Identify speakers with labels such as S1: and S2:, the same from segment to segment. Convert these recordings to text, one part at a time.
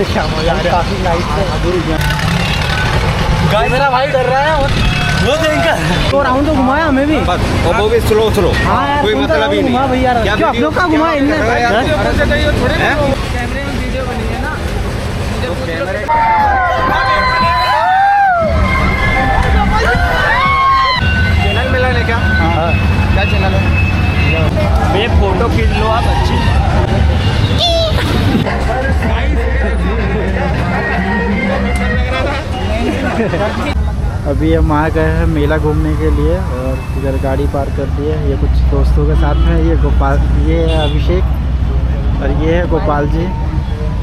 S1: क्या मजा आ रहा है, काफी लाइट है। मेरा भाई डर रहा है वो देखकर तो राउंड तो घुमाया हमें भी,
S2: बस वो भी स्लो स्लो।
S1: हाँ यार,
S2: कोई मतलब ही नहीं
S1: भैया क्या आप लोग का घुमा इनने
S2: कैमरे
S1: में वीडियो बनी है ना,
S2: चैनल मिला है क्या?
S1: हाँ
S2: क्या चैनल है?
S1: ये फोटो खींच लो आप अच्छी। अभी हम आ गए हैं मेला घूमने के लिए और इधर गाड़ी पार्क कर दी है। ये कुछ दोस्तों के साथ में, ये गोपाल, ये है अभिषेक और ये है गोपाल जी।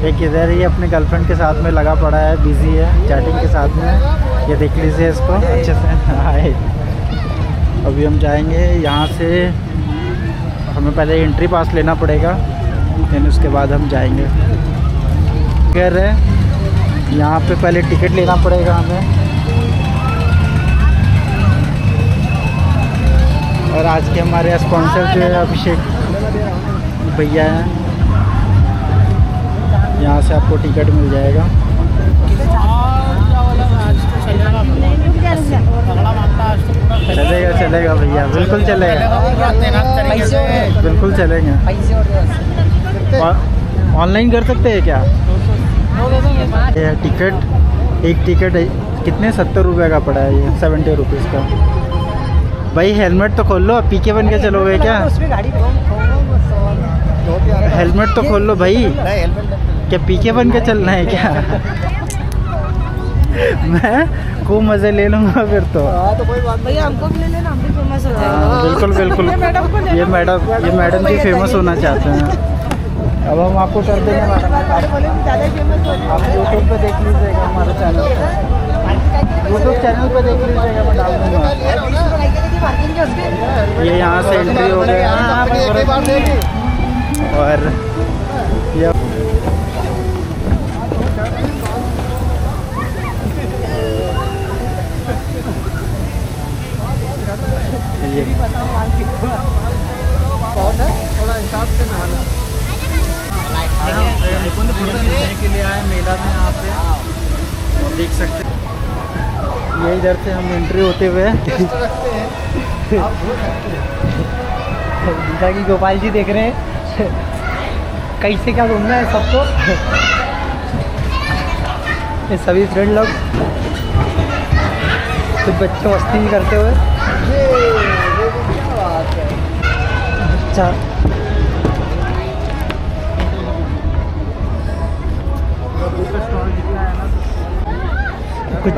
S1: एक इधर ही अपने गर्लफ्रेंड के साथ में लगा पड़ा है, बिजी है चैटिंग के साथ में। ये देख लीजिए इसको अच्छे से। हाय, अभी हम जाएंगे यहाँ से, हमें पहले एंट्री पास लेना पड़ेगा, फिर उसके बाद हम जाएंगे। कह रहे हैं यहाँ पे पहले टिकट लेना पड़ेगा हमें। और आज के हमारे स्पॉन्सर जो है अभिषेक भैया हैं, यहाँ से आपको टिकट मिल जाएगा। चलेगा चलेगा भैया, बिल्कुल चलेगा, बिल्कुल चलेंगे। ऑनलाइन कर सकते हैं क्या? ये टिकट, एक टिकट कितने 70 रुपये का पड़ा है, ये 70 रुपीज़ का। भाई हेलमेट तो खोल लो, पी के बन के चलोगे क्या? हेलमेट तो खोल लो भाई, क्या पी के बन के चलना है क्या? मैं खूब मज़े ले लूँगा फिर तो।
S3: तो कोई बात नहीं, हमको भी ले लेना, हम भी फेमस हो जाएंगे।
S1: बिल्कुल बिल्कुल, ये मैडम जी फेमस होना चाहते हैं। अब हम आपको कर देंगे मैडम, आप यूट्यूब पे देख लीजिएगा हमारे चैनल पे, यूट्यूब चैनल पे देख लीजिएगा, मैं डाल दूँगा। ये यहाँ से एंट्री हो गया और ये
S3: थोड़ा हिसाब से नहाना
S1: के लिए आए मेला में यहाँ पे, और देख सकते हैं ये इधर से हम एंट्री होते हुए जैसा कि गोपाल जी देख रहे हैं कैसे क्या घूमना है सबको। ये सभी फ्रेंड लोग कुछ बच्चे मस्ती भी करते हुए। अच्छा कुछ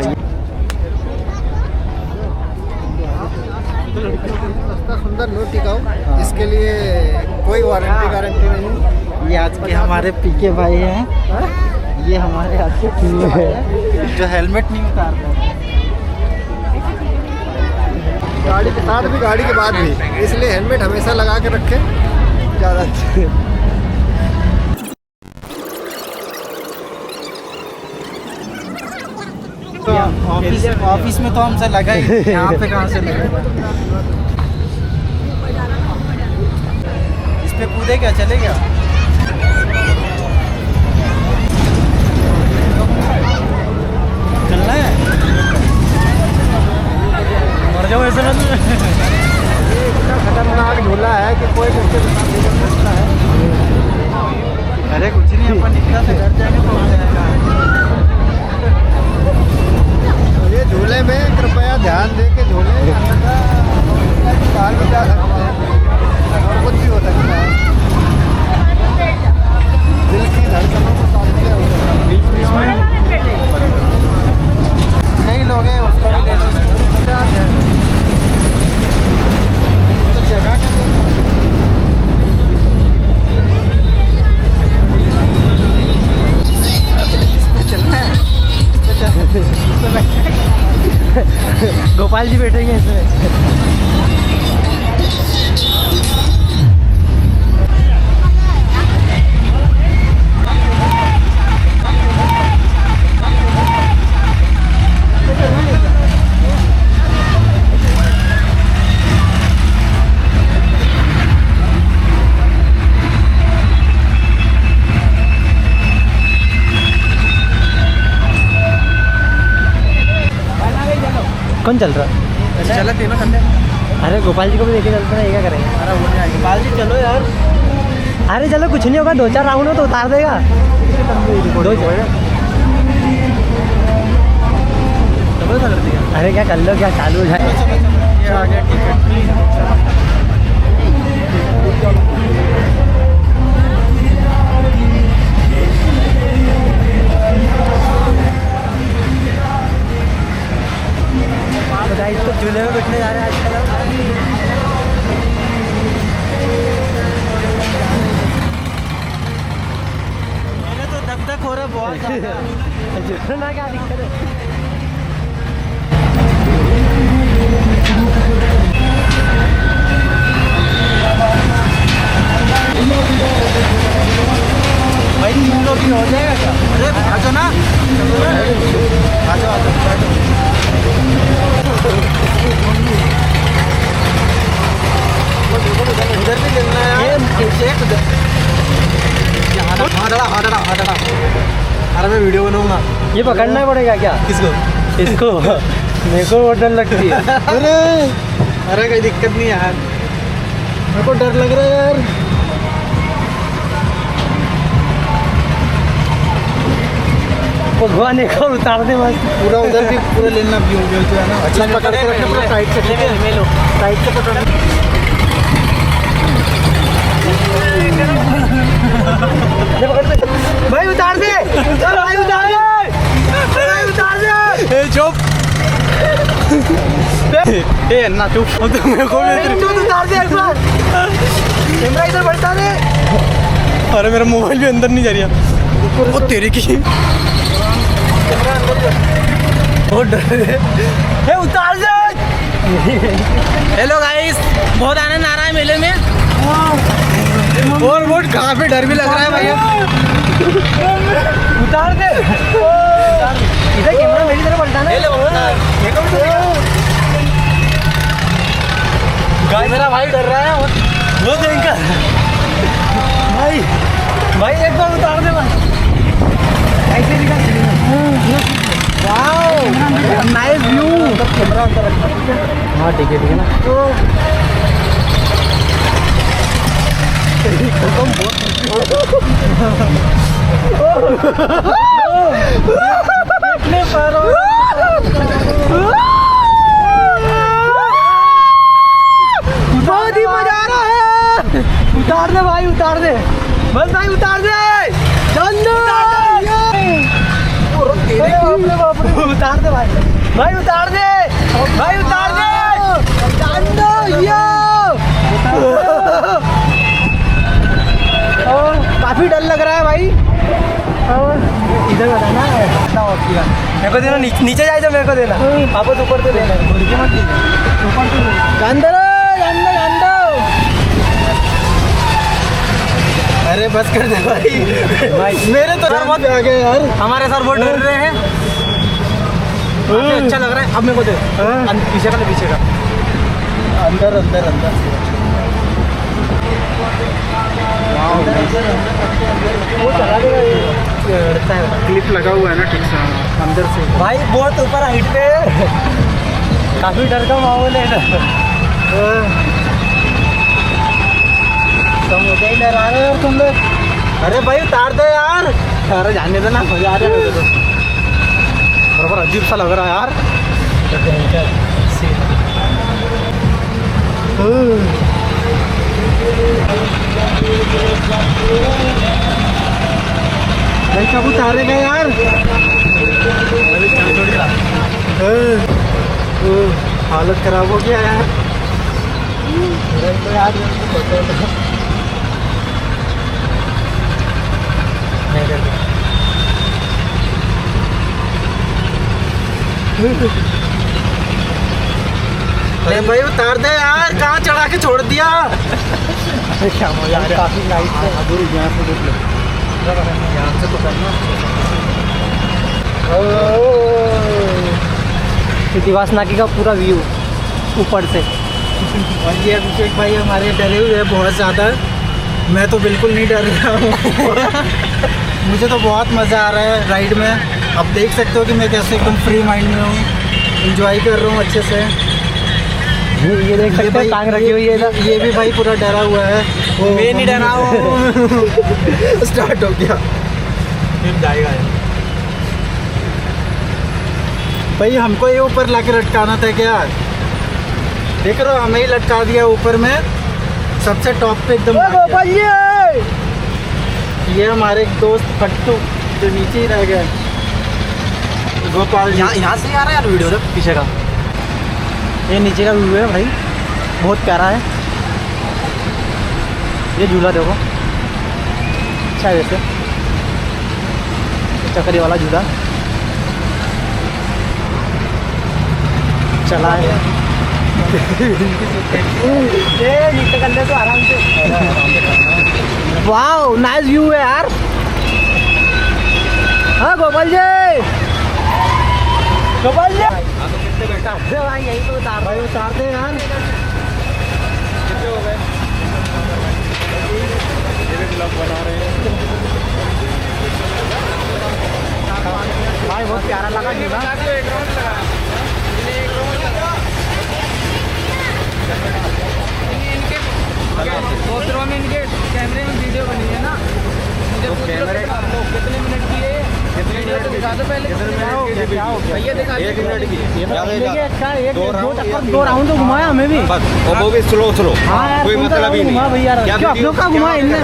S3: सस्ता सुंदर लो टिकाऊ, इसके लिए कोई वारंटी गारंटी नहीं।
S1: ये आज के हमारे पीके भाई हैं, ये हमारे आज के पीके भाई हैं जो हेलमेट नहीं उतार रहे,
S3: गाड़ी के साथ भी गाड़ी के बाद भी, इसलिए हेलमेट हमेशा लगा के रखें, ज़्यादा अच्छा।
S1: ऑफिस में तो हमसे लगा ही, यहाँ पे कहाँ से लगा? इस पे कूदे क्या, चले क्या? चलना है, मर जाओ ऐसे में।
S3: इतना खतरनाक झूला है कि कोई बच्चे सकता है।
S1: अरे कुछ नहीं, अपन निकला से घर जाएंगे तो हो जाएगा।
S3: ये झूले में कृपया ध्यान दे के झूले, बाहर भी जा सकते हैं और कुछ भी हो सकता है। दिल की धड़कनों को सामने
S1: नहीं लोग हैं उसको भी ले लो। तो जगह चलना है, गोपाल जी बैठेंगे इसमें। कौन चल रहा?
S2: चला तीनों संडे।
S1: अरे गोपाल जी को भी लेके चलते हैं, ये क्या करेंगे?
S2: अरे वो नहीं गोपाल जी चलो यार।
S1: अरे चलो कुछ नहीं होगा, 2-4 राउंड हो तो उतार देगा। अरे क्या कर लो, क्या चालू हो जाए।
S2: ये आ गया टिकट।
S1: तो झूले में बैठने जा रहे हैं आजकल। मेरे तो दब तक हो रहा बहुत झूलना, क्या दिक्कत है? भाई 3 लोग ही हो जाएगा क्या?
S2: अरे आ जाओ ना, आ जाओ। उधर भी लेना है यार। अरे मैं वीडियो बनाऊंगा।
S1: ये पकड़ना पड़ेगा क्या?
S2: किसको?
S1: इसको मेरे को बहुत डर लगती है।
S2: अरे कोई दिक्कत नहीं यार, मेरे को डर लग रहा है यार।
S1: भगवान एक और उतार दे बस।
S2: पूरा उधर भी पूरा लेना भी हो गया जो है ना। अच्छा पकड़ के रखना पूरा साइड से, ठीक है? साइड से पकड़ना।
S1: भाई उतार दे, भाई उतार दे, भाई उतार दे।
S2: चुप ना चुप। मेरे को
S1: उतार दे एक बार, कैमरा इधर बढ़ता दे।
S2: अरे मेरा मोबाइल भी अंदर नहीं जा रहा। वो तेरे की बहुत डर है।
S1: उतार दे।
S2: हेलो गाइस, बहुत आनंद आ रहा है मेले में और बहुत काफी डर भी लग रहा है भैया।
S1: उतार दे। इधर कैमरा मेरी तरफ पलटा ना।
S2: गाइस मेरा भाई डर रहा है।
S1: वो देंगे भाई, भाई एक बार उतार दे बस। ऐसे निकाल। Wow nice view. हाँ ठीक है ना। बहुत ही मजा आ रहा है। उतार दे भाई, उतार दे बस भाई, उतार दे। जान दो। उतार दे भाई, भाई उतार दे, भाई उतार दे। जान दो यो। काफी डर लग रहा है भाई। इधर बताना मेरे को देना, नीचे जाए तो मेरे को देना, वापस ऊपर से देना। जान दो, जान दो, जान दो।
S2: अरे बस कर दे भाई।
S1: भाई
S2: मेरे तो डर बहुत आ गया यार।
S1: हमारे सर बहुत डर रहे हैं।
S2: काफी अच्छा लग रहा है। अब मेरे को दे पीछे का, पीछे का। अंदर अंदर अंदर
S1: वो चला देगा, ये
S2: क्लिप लगा हुआ है ना ठीक से अंदर से।
S1: भाई बहुत ऊपर हाइट पे काफी डर का माहौल है। तुम मुझे ही डरा रहे हो तुम लोग।
S2: अरे भाई उतार दो यार। अरे जाने दो ना, मजा आ रहा है। बराबर अजीब सा लग रहा है यार। भाई कब उतारेगा यार? हालत खराब हो गया यार। तो यार अरे भाई उतार दे यार, कहाँ चढ़ा के छोड़ दिया?
S1: क्या मजा आ रहा है। काफी लाइट है।
S2: यहाँ से देख लो, यहाँ से तो करना।
S1: कृतिवास नाकी का पूरा व्यू ऊपर से।
S2: और ये अभिषेक भाई हमारे डरे हुए हैं बहुत ज़्यादा। मैं तो बिल्कुल नहीं डर रहा हूँ। मुझे तो बहुत मज़ा आ रहा है राइड में। अब देख सकते हो कि मैं कैसे एकदम फ्री माइंड में हूँ।
S1: इंजॉय कर रहा हूँ अच्छे से।
S2: ये देख सकते हैं टांग रखी हुई है इधर।
S1: ये भी भाई पूरा डरा हुआ है।
S2: मैं नहीं डरा हूँ।
S1: स्टार्ट हो गया।
S2: फिर जाएगा
S1: भाई हमको ये ऊपर लाके लटकाना था क्या? देख रहे हो हमें ही लटका दिया ऊपर में सबसे टॉप पे एकदम। ये हमारे एक दोस्त फट्टू जो नीचे ही रह गए, गोपाल जी।
S2: यहाँ से आ रहा है यार वीडियो पीछे का। ये नीचे का व्यू है भाई, बहुत प्यारा है। ये झूला देखो, अच्छा है वैसे, चक्री वाला झूला चला है। नीचे कर ले तो आराम से। वाह नाइस व्यू है यार। हाँ गोपाल जी, गोपाल जी भाई यही तो उतार भाई, उतार दे यार। कितने हो गए? बना रहे हैं भाई, बहुत प्यारा लगा झूला। दूसरों में इनके कैमरे में वीडियो बनी है ना, मुझे कैमरे कितने मिनट की है? वीडियो तो दिखा दो पहले। क्या हो गया भैया? दिखा 1 मिनट की। अच्छा एक दो राउंड तो घुमाया हमें भी,
S3: और वो भी स्लो।
S2: हाँ कोई मतलब ही नहीं भैया। क्यों आप लोग का घुमाया इनने?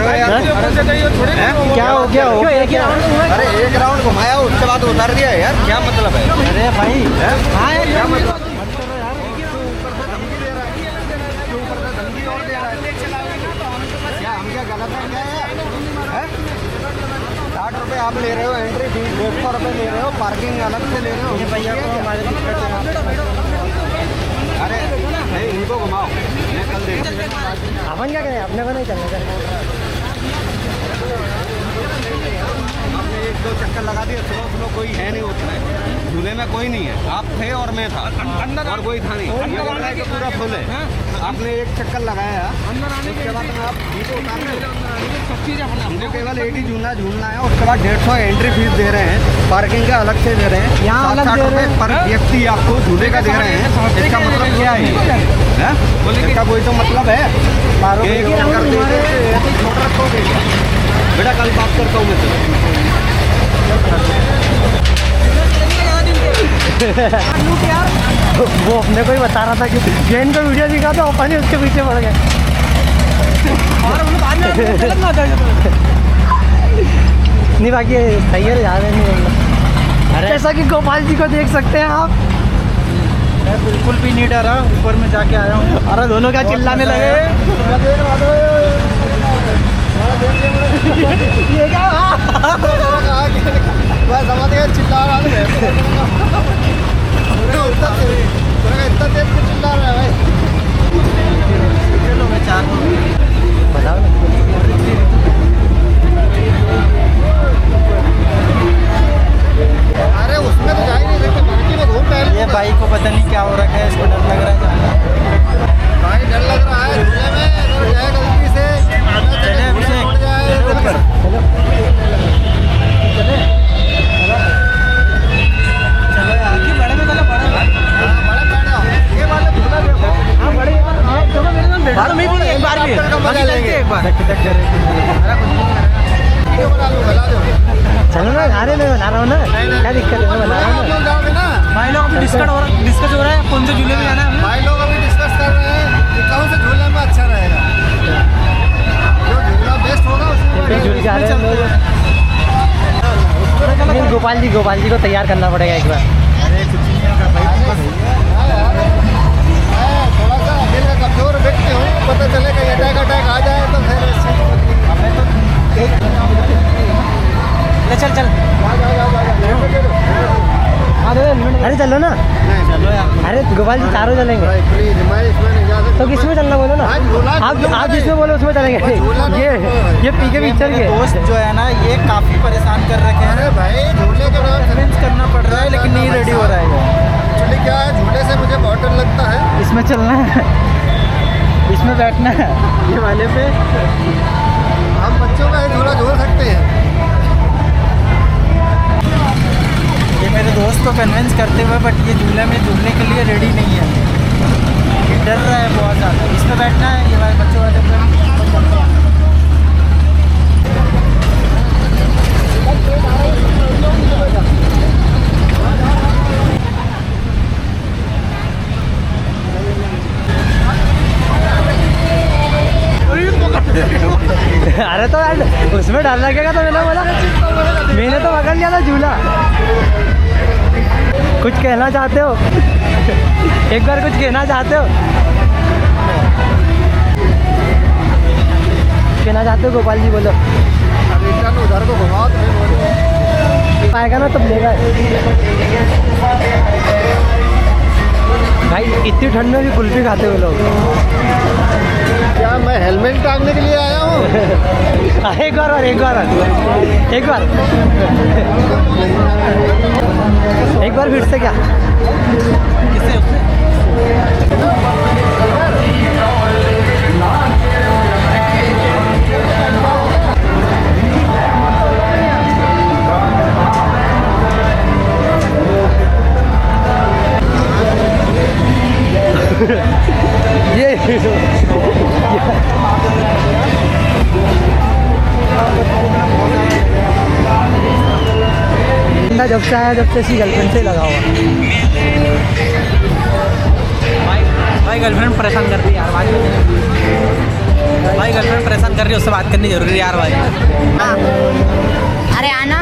S2: क्या हो गया? एक ही राउंड घुमाया।
S3: अरे 1 राउंड घुमाया उसके बाद उतार दिया यार, क्या मतलब है?
S2: अरे भाई हाँ क्या मतलब?
S3: आप ले रहे हो एंट्री फीस 150 रुपये ले रहे हो, पार्किंग अलग से ले रहे हो।
S1: भैया को हमारे दिक्कत है।
S3: अरे नहीं इनको घुमाओ, मैं कल देखूंगा।
S2: अपन क्या करें, अपने को नहीं चलना चाहिए।
S3: आपने 1-2 चक्कर लगा दिए, स्लो कोई है नहीं उतना है झूले में, कोई नहीं है। आप थे और मैं था और कोई था नहीं। ये बोल रहा है कि पूरा फुल है। आपने 1 चक्कर लगाया, उसके बाद में आप नीचे उतार रहे। हमको केवल 1 ही झूलना है। उसके बाद 150 एंट्री फीस दे रहे हैं, पार्किंग का अलग से दे रहे हैं।
S2: यहाँ अलग
S3: 60 रुपये पर व्यक्ति आपको झूले का दे रहे हैं। इसका मतलब क्या है? इसका कोई तो मतलब है? एक चक्कर दे दे ऐसे ही छोड़ रखोगे बेटा। कल बात करता हूँ मैं
S2: वो अपने को ही बता रहा था कि गेंद को वीडियो दिखा तो अपन ही उसके पीछे पड़ गए। नहीं बाकी सही है, ज़्यादा नहीं बोलना। जैसा कि गोपाल जी को देख सकते हैं आप,
S1: मैं बिल्कुल भी नहीं डरा, ऊपर में जाके आया हूँ।
S2: अरे दोनों क्या चिल्लाने लगे। ये क्या
S3: समझ गया, चिल्ला रहा है इतना देर से चिल्ला रहा है भाई।
S1: चलो मैं 4
S2: बताओ
S3: अरे उसमें तो जा ही नहीं सकते, बाकी में घूम पहले।
S1: ये भाई को पता नहीं क्या हो रखा है, इसको डर लग रहा है।
S3: भाई डर लग रहा है झूले में, अगर जाए गलती से
S1: चले अभिषेक,
S3: उड़ जाए तो
S1: ऊपर। चलो आगे बड़े में चलो, बड़े
S3: ये वाले झूला देखो।
S2: हाँ बड़े चलो मेरे साथ बैठो। मैं भी एक बार भी
S3: मजा लेंगे
S2: एक बार। चलो ना, अरे मैं बना रहा हूँ ना, क्या दिक्कत है, मैं बना रहा हूँ ना।
S1: भाई लोग अभी डिस्कस हो रहा है कौन से झूले में जाना है।
S3: भाई लोग अभी डिस्कस कर रहे हैं कि कौन से झूले में अच्छा रहेगा, जो झूला बेस्ट होगा उसमें
S2: झूल जा रहे हैं। गोपाल जी को तैयार करना पड़ेगा एक बार।
S1: अरे कुछ नहीं होगा भाई,
S3: थोड़ा सा दिल का कमजोर व्यक्ति हूँ, पता चले कि अटैक आ जाए तो फिर
S1: हमें तो
S2: चल अरे चलो ना,
S1: चलो यार।
S2: अरे गोपाल जी चारों चलेंगे।
S3: प्लीज मैं इसमें नहीं जा सकता।
S2: तो किसमें चलना बोलो ना, आप जिसमें बोलो उसमें चलेंगे। ये पी के पिक्चर के
S1: दोस्त जो है ना, ये काफ़ी परेशान कर रखे हैं।
S3: अरे भाई झूले के नाम
S1: कन्विंस करना पड़ रहा है, लेकिन नहीं रेडी हो रहा है।
S3: एक्चुअली क्या है, झूले से मुझे बहुत डर लगता है।
S1: इसमें चलना है, इसमें बैठना है, ये वाले पे।
S3: हम बच्चों का ही झूला झूल सकते हैं।
S1: ये ये मेरे दोस्त को कन्विंस करते हुए, बट ये झूले में झूलने के लिए रेडी नहीं है, ये डर रहा है बहुत ज़्यादा। इस पर बैठना है, ये हमारे बच्चों वाले पर। अरे तो यार उसमें डर लगेगा, तो मैंने बोला, मैंने तो पकड़ लिया था झूला। कुछ कहना चाहते हो? एक बार कुछ कहना चाहते हो? कहना चाहते हो गोपाल जी, बोलो।
S3: उधर को घुमाओ तो
S1: आएगा ना तब लेगा। भाई इतनी ठंड में भी कुल्फी खाते हुए लोग।
S3: क्या मैं हेलमेट टांगने के लिए आया हूँ?
S1: एक बार और एक बार और एक बार एक बार फिर से क्या? किससे? ये जब से आया, जब से इसकी गर्लफ्रेंड से लगा हुआ।
S2: भाई गर्लफ्रेंड परेशान कर रही है यार, भाई गर्लफ्रेंड परेशान कर रही है, उससे बात करनी जरूरी है यार भाई।
S4: अरे आना।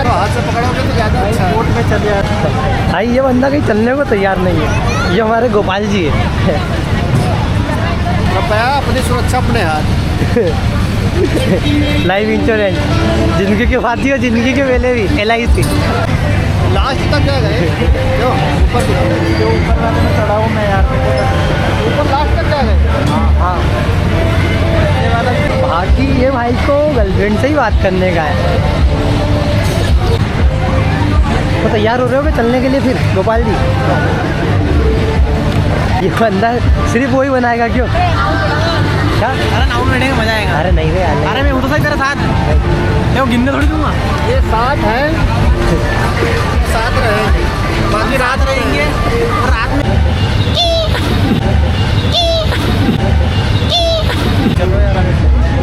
S3: हाथ से पकड़ोगे तो ज़्यादा अच्छा है।
S1: कोर्ट में चले जाता है। भाई ये बंदा कहीं चलने को तैयार नहीं है। ये हमारे गोपाल जी है।
S3: कृपया अपनी सुरक्षा अपने हाथ।
S1: लाइफ इंश्योरेंस, जिंदगी की बात हो, जिंदगी के वेले भी LIC।
S3: लास्ट तक क्या गए? जो ऊपर
S1: जो ऊपर वाले में चढ़ा हूँ मैं यार,
S3: ऊपर लास्ट तक क्या गए?
S1: हाँ। बाकी ये भाई को गर्लफ्रेंड से ही बात करने का है। तो तैयार हो रहे हो चलने के लिए फिर गोपाल जी? ये बंदा सिर्फ वही बनाएगा क्यों? क्या?
S2: अरे नाव में बैठेंगे, मजा आएगा।
S1: अरे नहीं रे यार।
S2: अरे मैं हूँ तो सही तेरे साथ, मैं गिनने थोड़ी दूंगा।
S3: ये साथ है, साथ रहेंगे, बाकी रात
S2: रहेंगे और रात में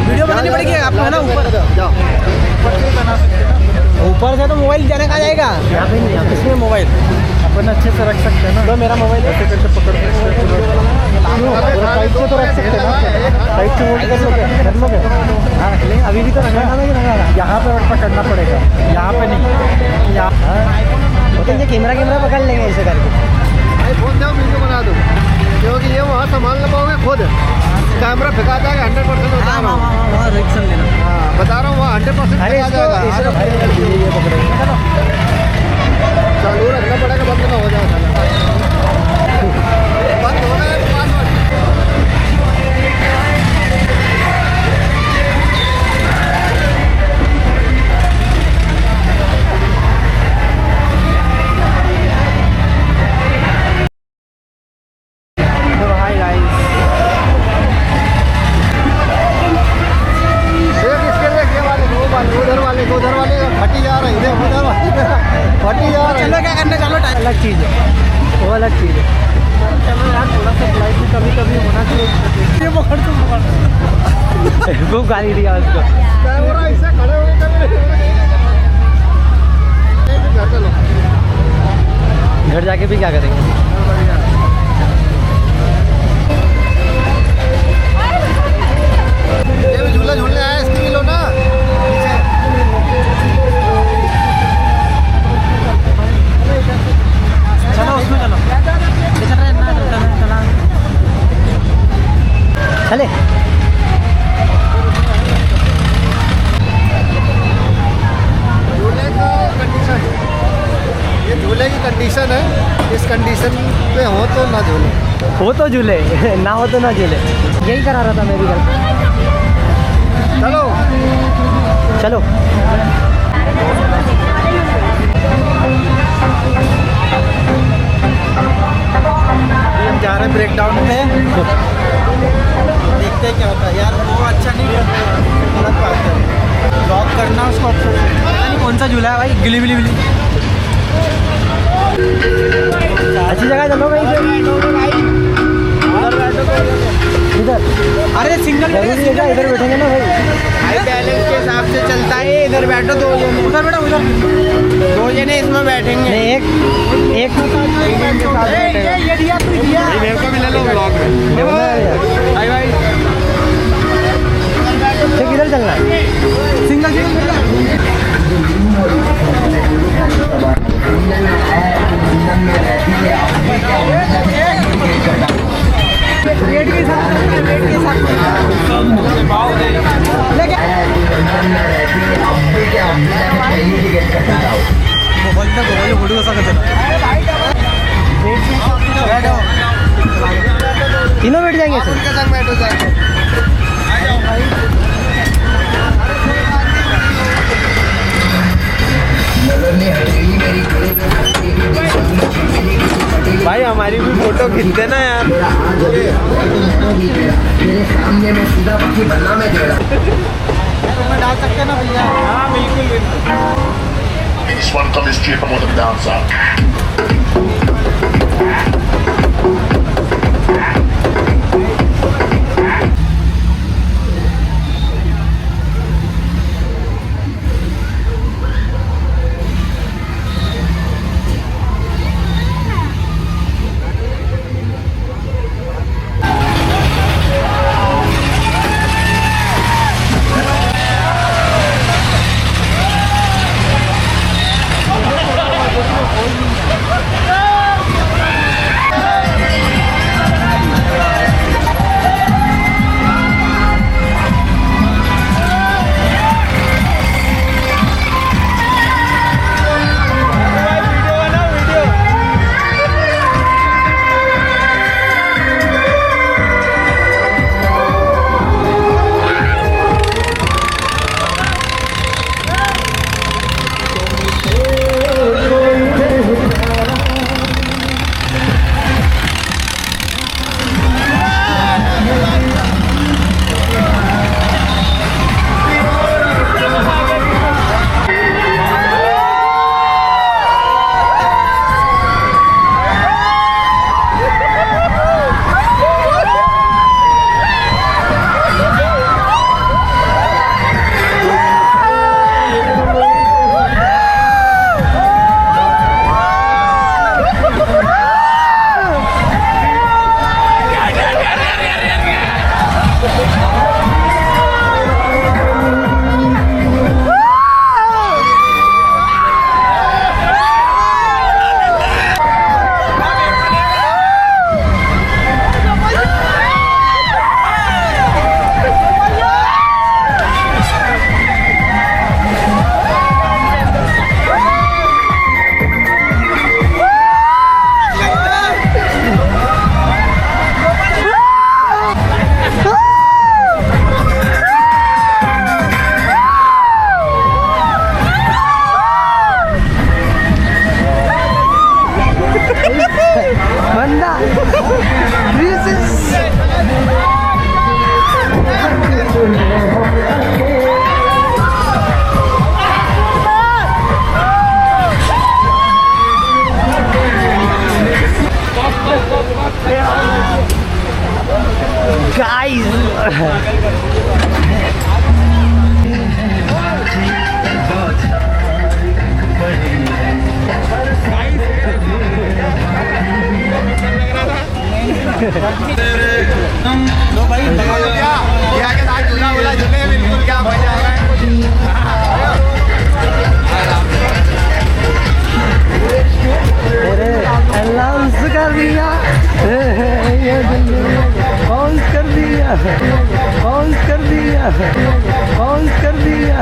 S2: वीडियो बनानी पड़ेगी आपको, है ना? ऊपर
S3: जाओ।
S2: ऊपर से तो मोबाइल जाने का जाएगा,
S1: यहाँ पे नहीं, यहाँ पे
S2: इसमें मोबाइल
S1: अपन अच्छे से रख सकते हैं ना।
S2: तो मेरा मोबाइल है,
S1: ऐसे करके पकड़ के साइड से तो रख सकते हैं ना, साइड से होल्ड कर लोगे, कर लोगे। हाँ लेकिन अभी भी तो रखना था कि रखा था। यहाँ पे पकड़ना पड़ेगा, यहाँ पे नहीं। यहाँ वो तो ये कैमरा पकड़ लेंगे ऐसे करके।
S3: भाई फोन दो, वीडियो बना दो, क्योंकि ये वहाँ संभाल ना पाओगे खुद। कैमरा फेंका जाएगा 100% बता रहा हूँ।
S2: वहाँ रिएक्शन लेना।
S3: हाँ बता रहा हूँ, वहाँ 100%
S1: अरे
S3: फेंका जाएगा।
S1: ये पकड़ेंगे।
S3: चालू रखना पड़ेगा, बंद ना हो जाए। बंद हो गया पासवर्ड। उधर वाले फटी जा रहे हैं, उधर वाले फटी जा रहे हैं।
S2: चलो क्या करने, चलो टाइम
S1: अलग चीज़ है, वो अलग चीज़ है। चलो यार थोड़ा सा फ्लाइट भी कभी कभी होना चाहिए। ये पकड़ तुम पकड़। खूब गाली दिया उसको।
S3: कैमरा ऐसे खड़े हुए घर चलो।
S1: घर जाके भी क्या करेंगे?
S3: ये भी झूला झूलने आया, इसकी भी लो ना।
S2: चलो उसमें चलो,
S1: चले।
S3: झूले का कंडीशन, ये झूले की कंडीशन है। इस कंडीशन पे हो तो ना झूले,
S1: हो तो झूले, ना हो तो ना झूले। यही करा रहा था मैं भी कल।
S3: चलो
S1: चलो हम जा रहे हैं ब्रेक डाउन पे। देखते हैं क्या होता है यार। वो अच्छा नहीं
S2: सा झूला है भाई, गिली बिली बिली।
S1: अच्छी जगह चलो भाई इधर।
S2: अरे सिंगल
S1: जरूरी है क्या इधर बैठेंगे ना भाई?
S2: बैलेंस के हिसाब से चलता है। इधर बैठो 2 जने, उधर बैठो, उधर 2 जने इसमें बैठेंगे।
S1: नहीं एक एक
S2: ये दिया तू दिया,
S3: मेरे को भी ले लो ब्लॉग में।
S2: भाई भाई
S1: तो किधर चलना है?
S2: सिंगल सिंगल वेट के साथ
S1: तीनों बैठ जाएंगे सर?
S2: उनके संग बैठो जाए।
S3: भाई हमारी भी फोटो खींचते ना यार।
S2: डाल सकते ना भैया? हाँ बिल्कुल बिल्कुल।
S4: This one coming straight from out of the dancer.
S2: तो भाई क्या के साथ झूला बोला झूले बिल्कुल क्या मजा आ रहा है।
S1: अनाउंस कर दिया, बाउंस कर दिया, बाउंस कर दिया, बाउंस कर दिया।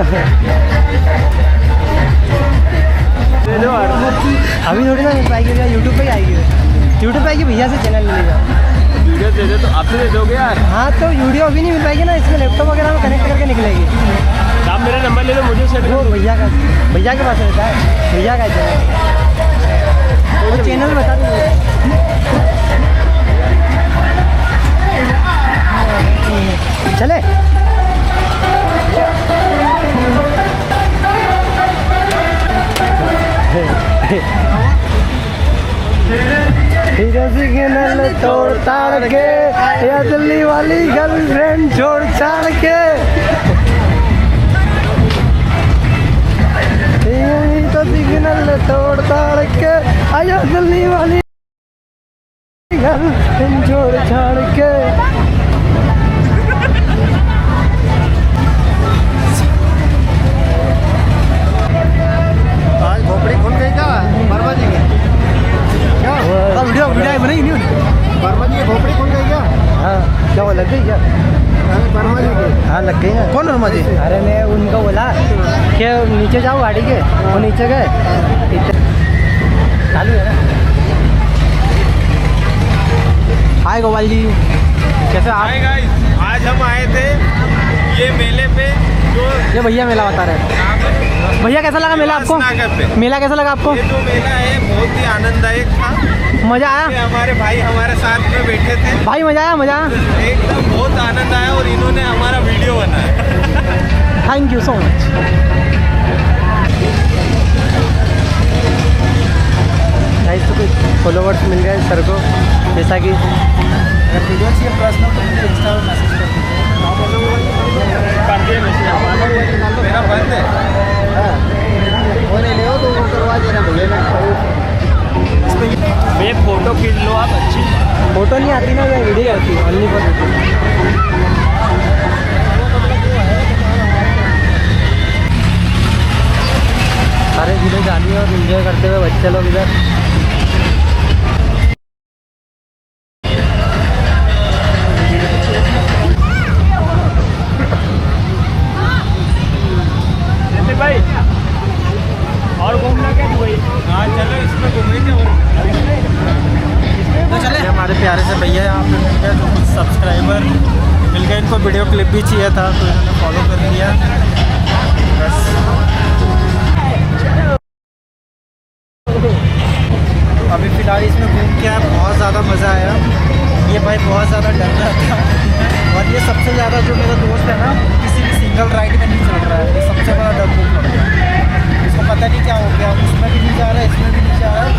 S1: अभी थोड़ी ना मिल पाएगी, यूट्यूब पे आएगी, यूट्यूब पे आएगी, भैया से चैनल ले जाओ।
S3: वीडियो दे दे तो आप दे दोगे यार।
S1: हाँ तो वीडियो अभी नहीं मिल पाएगी ना, इसमें लैपटॉप वगैरह में कनेक्ट करके निकलेगी।
S3: आप मेरा नंबर ले लो, मुझे सेंड
S1: वो भैया के पास रहता है, भैया का चैनल, वो चैनल बता दो। चले हीरो सिग्नल तोड़ ताड़ के या दिल्ली वाली गर्लफ्रेंड छोड़ छाड़ के तो सिग्नल तोड़ ताड़ के आया दिल्ली वाली गर्लफ्रेंड छोड़ छाड़ के। आज खोपड़ी खुल गई क्या वर्मा जी की? क्या वीडियो बनाई नहीं वर्मा जी की खोपड़ी खुल गई क्या? हाँ क्या वो लग गई क्या वर्मा जी की? हाँ लग गई है। कौन वर्मा जी? अरे मैं उनको बोला कि नीचे जाओ गाड़ी के, वो नीचे गए चालू है ना। हाय गोपाल जी कैसे आप?
S5: हाय गाइस, आज हम आए थे ये मेले पे जो
S1: ये भैया मेला बता रहे हैं। भैया कैसा लगा मेला आपको? मेला कैसा लगा आपको?
S5: ये जो मेला है बहुत ही आनंददायक था।
S1: मजा आया?
S5: ये हमारे भाई हमारे साथ में बैठे थे।
S1: भाई मजा आया? मजा
S5: एकदम बहुत आनंद आया और इन्होंने हमारा वीडियो बनाया।
S1: Thank you so much. Guys तो कुछ फॉलोवर्स मिल गए सर को, जैसा कि अगर वीडियो चाहिए पर्सनल तो मुझे इंस्टा पर मैसेज कर दीजिए।
S5: मेरा बंद है
S1: वो नहीं ले तो वो करवा देना भैया।
S2: भैया फोटो खींच लो आप अच्छी।
S1: फोटो नहीं आती ना, ये वीडियो आती है ओनली फॉर। सारे झूले जानी और एंजॉय करते हुए बच्चे लोग इधर।
S2: भाई और घूमना क्या भाई?
S5: हाँ चलो इसमें घूमेंगे और
S1: तो चले। हमारे प्यारे से भैया यहाँ पे मिल गए, तो कुछ सब्सक्राइबर मिल गए। इनको वीडियो क्लिप भी चाहिए था तो इन्होंने फॉलो कर लिया बस। अभी फ़िलहाल इसमें घूम के आया, बहुत ज़्यादा मज़ा आया। ये भाई बहुत ज़्यादा डर रहा था और ये सबसे ज़्यादा जो मेरा दोस्त है ना, किसी भी सिंगल राइड में नहीं चल रहा है। ये सबसे बड़ा डर लग गया। इसको पता नहीं क्या हो गया, उसमें भी नहीं जा रहा है, इसमें भी नहीं जा रहा है,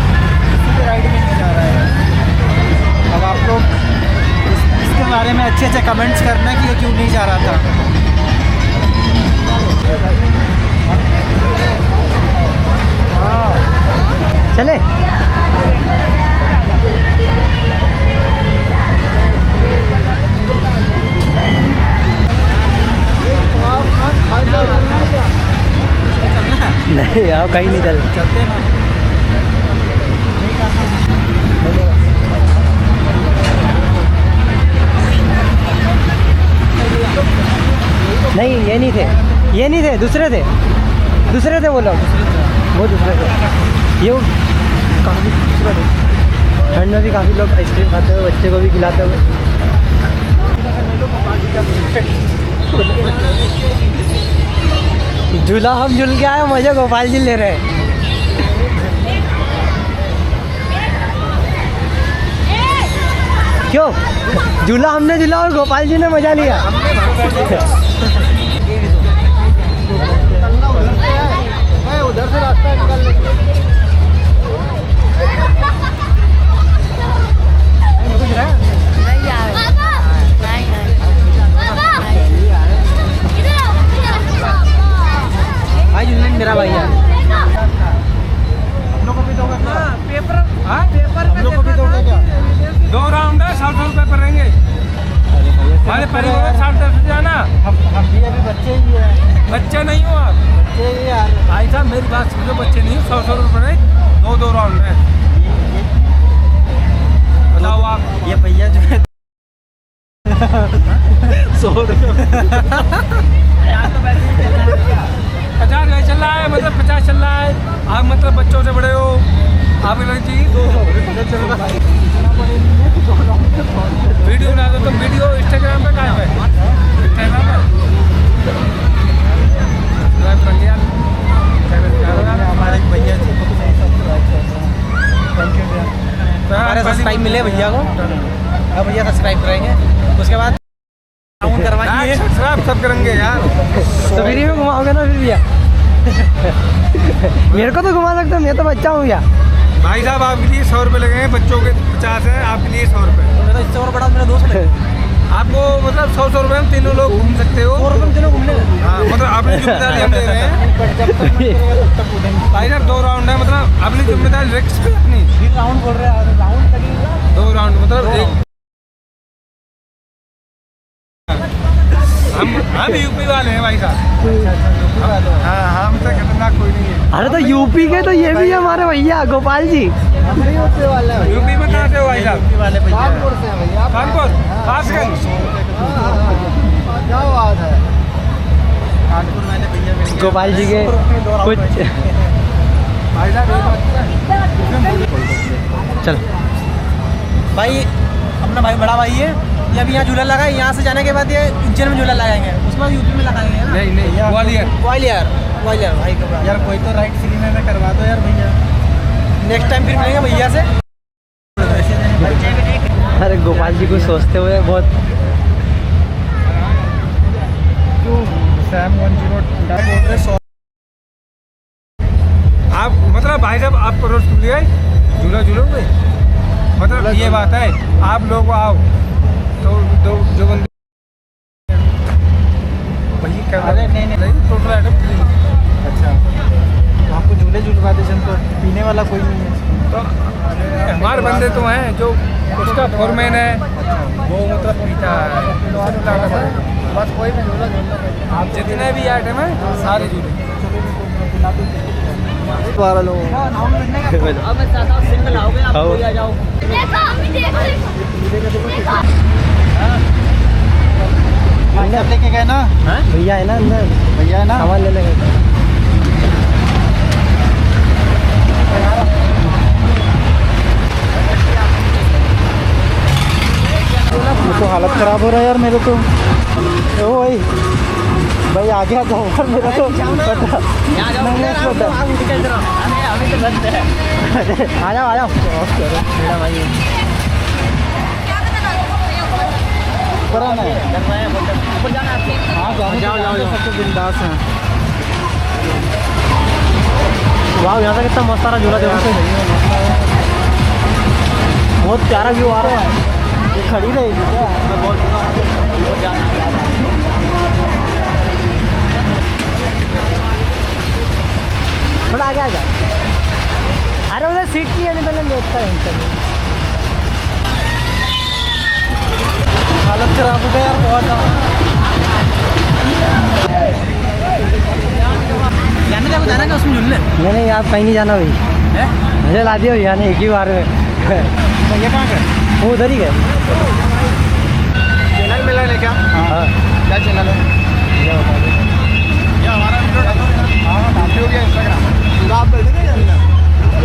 S1: किसी भी राइड में नहीं जा रहा है। अब आप लोग इसके बारे में अच्छे अच्छे कमेंट्स करना कि ये क्यों नहीं जा रहा था। चले नहीं यार कहीं नहीं चलते ना। नहीं ये नहीं थे, ये नहीं थे, दूसरे थे वो लोग, वो दूसरे थे। ये काफ़ी दूसरा थे। ठंड में भी काफ़ी लोग आइसक्रीम खाते हुए, बच्चे को भी खिलाते हुए। झूला हम झूल के आए, मज़े गोपाल जी ले रहे हैं। क्यों? झूला हमने झूला और गोपाल जी ने मजा लिया। उधर से रास्ता निकालने भाई जुल्लन मेरा भाई है। हम लोग को भी दोगे क्या? पेपर? हाँ पेपर हम लोग को भी दोगे क्या?
S5: 2 राउंड है, 60 रुपये पर रहेंगे। हमारे परिवार 60 जाना।
S1: हम भी अभी बच्चे ही हैं।
S5: बच्चे नहीं हो आप?
S1: बच्चे ही यार।
S5: भाई साहब मेरी बात सुनो, बच्चे नहीं हो। 100 रुपये 2 राउंड है। बताओ आप।
S1: ये भैया जो है 100 रुपये
S5: 50 नहीं चल रहा है, मतलब 50 चल रहा है। आप मतलब बच्चों से बड़े हो, आप चाहिए 200 वीडियो बना दो। तो वीडियो इंस्टाग्राम पे कहाँ है? इंस्टाग्राम पे
S1: हमारे भैया जी हमारे सब्सक्राइब मिले भैया को। अब भैया सब्सक्राइब करेंगे, उसके बाद करवाएंगे।
S5: सब करेंगे यार।
S1: तो वीडियो में घुमाओगे ना फिर भैया?
S2: मेरे को तो घुमा सकते हो, मैं तो बच्चा हूँ क्या।
S5: भाई साहब आपके लिए 100 रुपये लगे हैं, बच्चों के 50 है, आपके लिए 100 रुपये।
S2: मेरा इससे और बड़ा मेरा दोस्त है।
S5: आपको मतलब 100 रुपये में तीनों लोग घूम सकते हो।
S2: 100 रुपये में तीनों घूमने का।
S5: हाँ, मतलब अपनी जिम्मेदारी हम ले रहे हैं। भाई साहब 2 राउंड है, मतलब अपनी जिम्मेदारी रिक्स पे अपनी।
S2: राउंड बोल रहे हैं, राउंड लगेगा
S5: 2 राउंड मतलब एक। हम यूपी वाले हैं भाई साहब। हाँ, हम तो खतरनाक कोई नहीं है।
S2: अरे तो यूपी के तो ये भी है हमारे भैया गोपाल जी।
S5: यूपी में कहाँ से हो भाई साहब?
S3: कानपुर से हैं भैया।
S5: कानपुर, खासगंज।
S3: क्या बात है। कानपुर मैंने भैया मेरे
S2: गोपाल जी के कुछ
S5: भाई साहब
S2: चल भाई, अपना भाई बड़ा भाई है ये, अभी यहाँ झूला लगा है, यहाँ से जाने के बाद ये उज्जैन में झूला लगाएंगे, उसके बाद यूपी में लगाएंगे ना।
S5: नहीं ग्वालियर।
S2: ग्वालियर भाई का
S1: यार कोई तो राइट फ्री में करवा दो यार भैया।
S2: नेक्स्ट टाइम फिर मिलेंगे भैया से। अरे गोपाल जी को सोचते हुए बहुत।
S1: सैम 10
S5: आप मतलब भाई साहब आप रोज झूला झूलोगे, मतलब ये बात है। आप लोग आओ तो जो बंदे वही कर।
S1: अरे नहीं
S5: टोटल आइटम फ्री।
S1: अच्छा, तो आपको झूले झूलवा दे, तो पीने वाला कोई नहीं है।
S5: तो हमारे बंदे तो हैं, जो उसका फोरमैन है वो मतलब पीता है।
S1: बस कोई भी झूला
S5: आप जितने भी आइटम है सारे झूले।
S1: वाला लोग
S2: अब मैं चाहता हूँ सिंगल आओगे आप, कोई आ जाओ।
S1: भैया लेके गए ना?
S2: भैया है ना अंदर,
S1: भैया है ना?
S2: सामान ले लेंगे।
S1: तो हालत ख़राब हो रहा है यार मेरे तो। ओ भाई आगे आ जाओ यार, मेरा तो पता नहीं पता।
S2: आ जाओ मेरा भाई
S1: कराना है।
S2: ऊपर जाना है आपको।
S1: हाँ जाओ सबसे बिंदास हैं।
S2: वाह, यहाँ से कितना मस्त आ रहा झूला देखो। बहुत प्यारा व्यू आ रहा है।
S1: ये खड़ी रहेगी क्या?
S2: थोड़ा आगे आ जा। अरे उधर सीट की है, नहीं पहले देखता है।
S1: हालत ख़राब हो गया यार बहुत।
S2: जाना क्या उसमें झूलने? नहीं आप कहीं नहीं जाना भाई। मुझे ला दिया भैया ने एक ही बार में।
S1: ये कहाँ गए?
S2: वो उधर ही गए।
S3: चैनल मिला है क्या?
S2: हाँ
S3: क्या चैनल है? ये हमारा वीडियो डालते हो गया इंस्टाग्राम। तो आप बैठे थे क्या?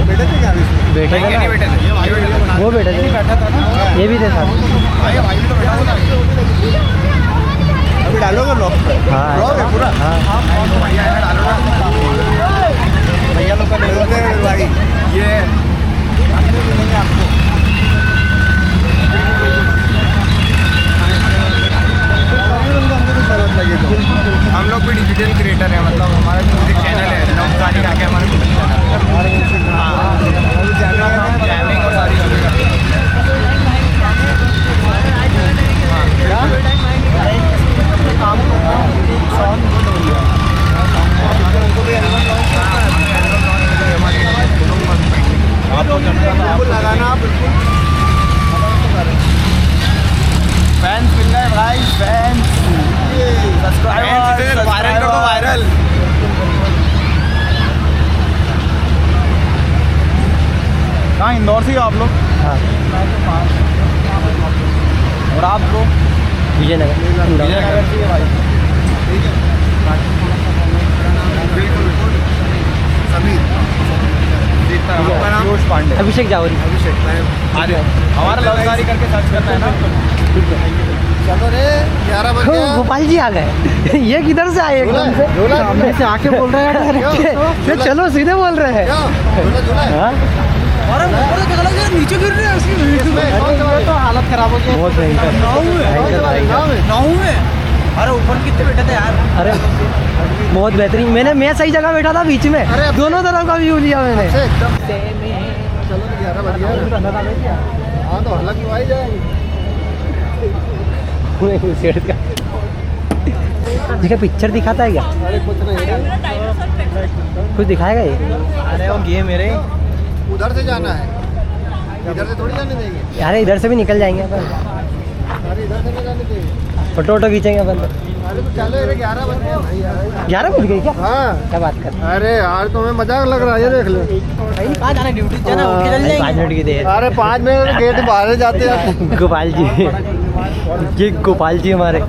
S3: बैठे थे क्या?
S2: बैठे थे ना,
S3: बैठे थे।
S2: वो बैठे थे,
S1: बैठा था ना?
S2: ये भी थे साथ।
S3: भाई भी तो बैठा था। अभी डालोगे ब्लॉग पे?
S2: हाँ।
S3: ब्लॉग है पूरा?
S2: हाँ
S3: भैया लोग का ले लेते हैं भाई। ये मिलेंगे आपको। हम लोग भी डिजिटल क्रिएटर हैं, मतलब हमारा म्यूजिक चैनल है, नवसारी आके हमारा म्यूजिक चैनल है। जैमिंग और सारी चीज़ें करते हैं। काम बिल्कुल लगाना, बिल्कुल फैंस मिल रहे भाई, फैंस सब्सक्राइबर वायरल करो, वायरल। कहाँ इंदौर से हो आप लोग?
S2: हाँ
S3: और आप लोग?
S2: विजयनगर।
S3: विजयनगर से भाई। ठीक है, बिल्कुल समीर आपका नाम? पीयूष पांडे।
S2: अभिषेक जावरी।
S3: अभिषेक हमारा लवकारी करके सर्च करना है ना। चलो रे 11 बज गया।
S2: गोपाल जी आ गए। ये किधर से आए एकदम से?
S1: सामने से आके बोल रहे हैं
S2: ये चलो सीधे बोल रहे हैं। हाँ? नीचे गिर रहे हैं उसकी।
S1: तो हालत ख़राब हो गई।
S2: बहुत भयंकर।
S3: गाँव में
S2: अरे ऊपर कितने बैठे थे यार।
S6: अरे बहुत बेहतरीन, मैं सही जगह बैठा था बीच में, दोनों तरफ का व्यू लिया मैंने।
S1: हाँ तो हल्ला क्यों आई जाएगी।
S6: देखा पिक्चर दिखाता है क्या?
S1: अरे कुछ नहीं,
S6: कुछ दिखाएगा ये?
S2: अरे वो गेम मेरे
S1: उधर से जाना है, इधर से थोड़ी जाने देंगे।
S6: यार इधर से भी निकल जाएंगे अपन,
S1: अरे इधर से नहीं जाने देंगे।
S6: फोटो वोटो खींचेंगे अपन।
S1: अरे तो चलो, 11 बज गए भाई यार।
S6: 11 बज गई क्या?
S1: हाँ
S6: क्या बात कर?
S1: अरे यार तुम्हें मजाक लग रहा है, ये देख लो।
S2: कहाँ जाना, ड्यूटी जाना, उठ के चल
S6: 5
S2: जाएंगे।
S6: मिनट की देर।
S1: अरे 5 मिनट गेट बाहर जाते हैं।
S6: गोपाल जी, ये गोपाल जी हमारे।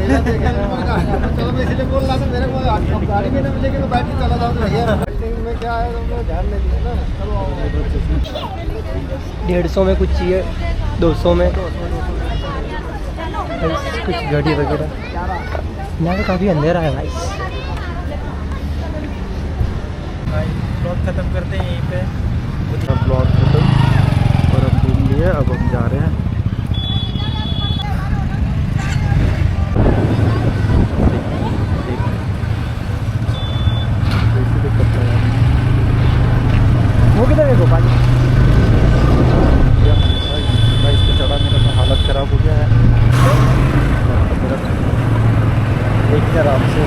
S1: चलो मैं इसीलिए बोल रहा था, मेरे को गाड़ी में ना मिले कि मैं बैठ के चला जाऊँ भैया। में क्या है, तुम लोग ध्यान नहीं दिए ना। चलो
S6: 150 में कुछ चाहिए, 200 में कुछ घड़ी वगैरह। यहाँ पे काफ़ी अंधेरा है भाई।
S1: ब्लॉग खत्म करते हैं यहीं पे। अब ब्लॉग खत्म और अब घूम लिए, अब हम जा रहे हैं।
S6: वो किधर है गोपाल?
S1: इस पे चढ़ा, मेरा तो हालत ख़राब हो गया है। देखिए आराम से।